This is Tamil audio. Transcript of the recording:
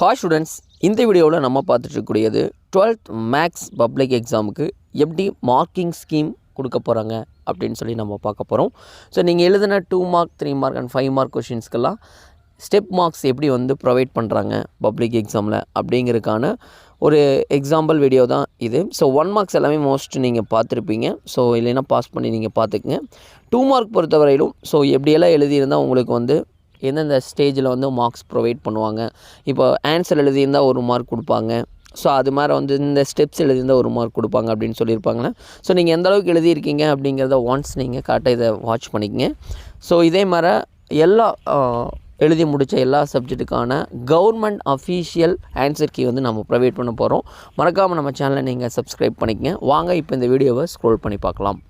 ஹாய் ஸ்டூடெண்ட்ஸ், இந்த வீடியோவில் நம்ம பார்த்துட்டுக்கூடியது 12th மேக்ஸ் பப்ளிக் எக்ஸாமுக்கு எப்படி மார்க்கிங் ஸ்கீம் கொடுக்க போகிறாங்க அப்படின்னு சொல்லி நம்ம பார்க்க போகிறோம். ஸோ நீங்கள் எழுதின 2 மார்க் 3 மார்க் அண்ட் 5 மார்க் கொஷின்ஸ்க்கெல்லாம் ஸ்டெப் மார்க்ஸ் எப்படி வந்து ப்ரொவைட் பண்ணுறாங்க பப்ளிக் எக்ஸாமில் அப்படிங்கிறதுக்கான ஒரு எக்ஸாம்பிள் வீடியோ தான் இது. ஸோ 1 மார்க்ஸ் எல்லாமே மோஸ்ட் நீங்கள் பார்த்துருப்பீங்க. ஸோ இல்லைன்னா பாஸ் பண்ணி நீங்கள் பார்த்துக்குங்க. 2 மார்க் பொறுத்தவரையிலும் ஸோ எப்படியெல்லாம் எழுதியிருந்தால் உங்களுக்கு வந்து எந்தெந்த ஸ்டேஜில் வந்து மார்க்ஸ் ப்ரொவைட் பண்ணுவாங்க. இப்போ ஆன்சர் எழுதியிருந்தால் 1 மார்க் கொடுப்பாங்க. ஸோ அது மாதிரி வந்து இந்த ஸ்டெப்ஸ் எழுதியிருந்தால் 1 மார்க் கொடுப்பாங்க அப்படின்னு சொல்லியிருப்பாங்களே. ஸோ நீங்கள் எந்த அளவுக்கு எழுதியிருக்கீங்க அப்படிங்கிறத ஒன்ஸ் நீங்கள் கரெக்டாக இதை வாட்ச் பண்ணிக்கங்க. ஸோ இதே மாதிரி எல்லா எழுதி முடித்த எல்லா சப்ஜெக்ட்டுக்கான கவர்மெண்ட் அஃபீஷியல் ஆன்சர் கீ வந்து நம்ம ப்ரொவைட் பண்ண போகிறோம். மறக்காமல் நம்ம சேனலை நீங்கள் சப்ஸ்கிரைப் பண்ணிக்கங்க. வாங்க இப்போ இந்த வீடியோவை ஸ்க்ரோல் பண்ணி பார்க்கலாம்.